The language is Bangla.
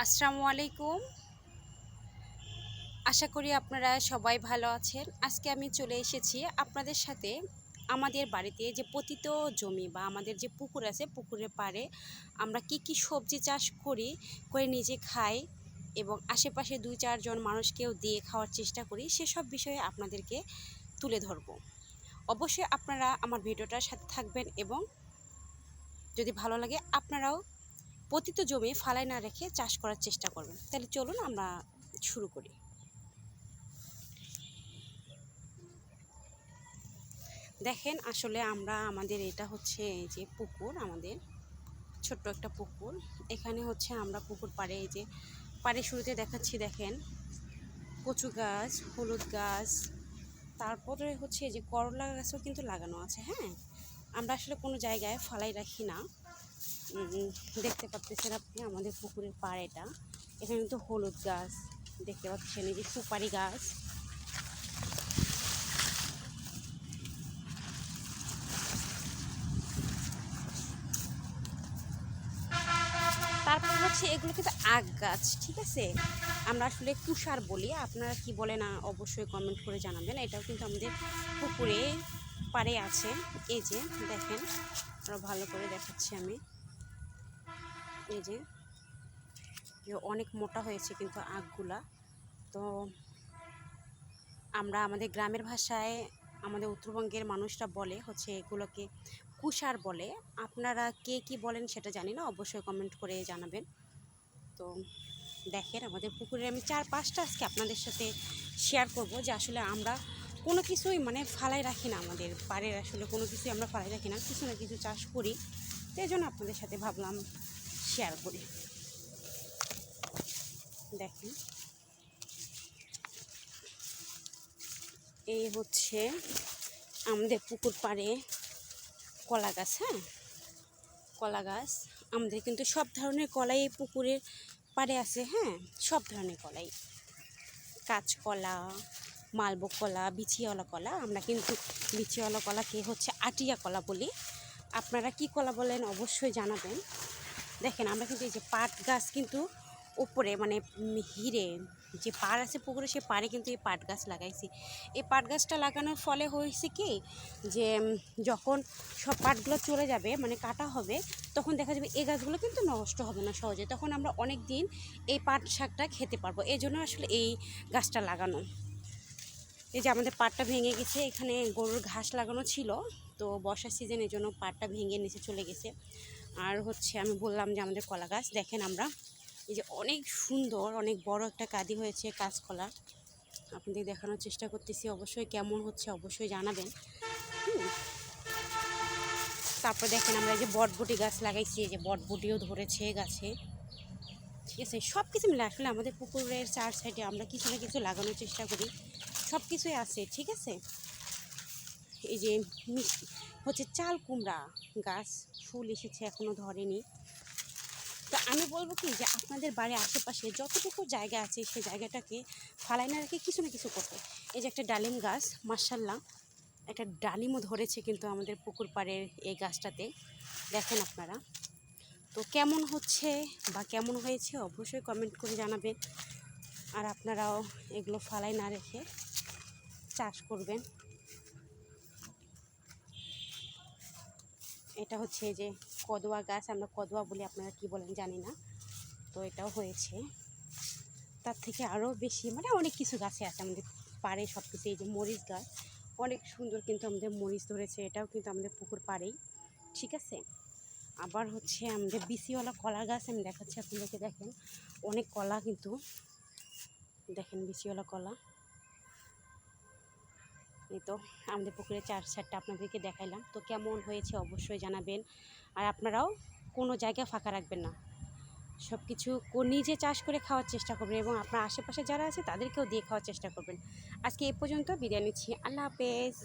আসসালামু আলাইকুম। আশা করি আপনারা সবাই ভালো আছেন। আজকে আমি চলে এসেছি আপনাদের সাথে আমাদের বাড়িতে যে পতিত জমি বা আমাদের যে পুকুর আছে, পুকুরের পাড়ে আমরা কি সবজি চাষ করে নিজে খাই এবং আশেপাশে ২-৪ জন মানুষকেও দিয়ে খাওয়ার চেষ্টা করি, সেসব বিষয়ে আপনাদেরকে তুলে ধরব। অবশ্যই আপনারা আমার ভিডিওটার সাথে থাকবেন এবং যদি ভালো লাগে আপনারাও পতিত জমি ফালায় না রেখে চাষ করার চেষ্টা করবেন। তাহলে চলুন আমরা শুরু করি। দেখেন, আসলে আমাদের এটা হচ্ছে এই যে পুকুর, আমাদের ছোট্ট একটা পুকুর। এখানে হচ্ছে আমরা পুকুর পাড়ে, এই যে পাড়ের শুরুতে দেখাচ্ছি, দেখেন কচু গাছ, হলুদ গাছ, তারপরে হচ্ছে এই যে করলা গাছও কিন্তু লাগানো আছে। হ্যাঁ, আমরা আসলে কোনো জায়গায় ফালাই রাখি না। দেখতে পাচ্ছেন আপনি আমাদের পুকুরের পাড়েটা, এখানে কিন্তু হলুদ গাছ দেখতে পাচ্ছেন, এই যে সুপারি গাছ। তারপর হচ্ছে এগুলো কিন্তু আগ গাছ, ঠিক আছে। আমরা আসলে কুষার বলি, আপনারা কি বলেন অবশ্যই কমেন্ট করে জানাবেন। এটাও কিন্তু আমাদের পুকুরে পাড়ে আছে। এই যে দেখেন, আরও ভালো করে দেখাচ্ছি আমি, এই যে অনেক মোটা হয়েছে কিন্তু আগগুলা। তো আমরা আমাদের গ্রামের ভাষায়, আমাদের উত্তরবঙ্গের মানুষরা বলে হচ্ছে এগুলোকে কুষার বলে। আপনারা কে কি বলেন সেটা জানি না, অবশ্যই কমেন্ট করে জানাবেন। তো দেখেন, আমাদের পুকুরে আমি 4-5টা আজকে আপনাদের সাথে শেয়ার করব যে আসলে আমরা কোনো কিছুই ফালাই রাখি না, আমাদের পাড়ের আসলে কোনো কিছুই আমরা ফালাই রাখি না, কিছু না কিছু চাষ করি। তো এই জন্য আপনাদের সাথে ভাবলাম শেয়ার করি। দেখেন, এই হচ্ছে আমাদের পুকুর পাড়ে কলা গাছ। হ্যাঁ, কলা গাছ আমাদের কিন্তু সব ধরনের কলাই এই পুকুরের পাড়ে আছে। হ্যাঁ, সব ধরনের কলাই, কাঁচকলা, মালভোগ কলা, বিচিওয়ালা কলা। আমরা কিন্তু বিচিওয়ালা কলাকে হচ্ছে আটিয়া কলা বলি। আপনারা কি কলা বলেন অবশ্যই জানাবেন। দেখেন, আমরা কিন্তু এই যে পাট গাছ কিন্তু উপরে হিরে যে পাড় আছে পুকুরে, সে পাড়ে কিন্তু এই পাট গাছ লাগাইছি। এই পাট গাছটা লাগানোর ফলে হয়েছে কি, যে যখন সব পাটগুলো চলে যাবে, কাটা হবে, তখন দেখা যাবে এই গাছগুলো কিন্তু নষ্ট হবে না সহজে। তখন আমরা অনেক দিন এই পাট শাকটা খেতে পারবো। এই জন্য আসলে এই গাছটা লাগানো। এই যে আমাদের পাটটা ভেঙে গেছে, এখানে গরুর ঘাস লাগানো ছিল, তো বর্ষার সিজনের জন্য পাটটা ভেঙে নিচে চলে গেছে। আর হচ্ছে আমি বললাম যে আমাদের কলা গাছ, দেখেন আমরা এই যে অনেক সুন্দর, অনেক বড় একটা কাঁদি হয়েছে কাঁচকলা, আপনাদের দেখানোর চেষ্টা করতেছি। অবশ্যই কেমন হচ্ছে অবশ্যই জানাবেন। তারপর দেখেন, আমরা এই যে বটবটি গাছ লাগাইছি, এই যে বটবটিও ধরেছে গাছে, ঠিক আছে। সব কিছু মিলে আসলে আমাদের পুকুরের 4 সাইডে আমরা কিছু না কিছু লাগানোর চেষ্টা করি, সব কিছুই আছে, ঠিক আছে। এই যে হচ্ছে চাল কুমড়া গাছ, ফুল এসেছে, এখনও ধরেনি। তো আমি বলবো কি, যে আপনাদের বাড়ির আশেপাশে যতটুকু জায়গা আছে সেই জায়গাটাকে ফালাই না রেখে কিছু না কিছু করতে। এই যে একটা ডালিম গাছ, মাশাল্লাহ একটা ডালিমও ধরেছে কিন্তু আমাদের পুকুর পাড়ের এই গাছটাতে, দেখেন আপনারা। তো কেমন হচ্ছে বা কেমন হয়েছে অবশ্যই কমেন্ট করে জানাবেন। আর আপনারাও এগুলো ফালাই না রেখে চাষ করবেন। এটা হচ্ছে এই যে কদোয়া গাছ, আমরা কদোয়া বলি, আপনারা কি বলেন জানি না। তো এটাও হয়েছে, তার থেকে আরও বেশি অনেক কিছু গাছে আছে আমাদের পাড়ে সব কিছু। এই যে মরিচ গাছ, অনেক সুন্দর কিন্তু আমাদের মরিচ ধরেছে, এটাও কিন্তু আমাদের পুকুর পাড়েই, ঠিক আছে। আবার হচ্ছে আমাদের বিচিওয়ালা কলা গাছ আমি দেখাচ্ছি আপনাদেরকে, দেখেন অনেক কলা কিন্তু, দেখেন বিচিওয়ালা কলা। এই তো আমাদের পুকুরের 4 সাইডটা আপনাদেরকে দেখাইলাম। তো কেমন হয়েছে অবশ্যই জানাবেন। আর আপনারাও কোনো জায়গা ফাঁকা রাখবেন না, সব কিছু নিজে চাষ করে খাওয়ার চেষ্টা করবেন এবং আপনার আশেপাশে যারা আছে তাদেরকেও দিয়ে খাওয়ার চেষ্টা করবেন। আজকে এই পর্যন্ত বিদায় নিচ্ছি, আল্লাহ হাফেজ।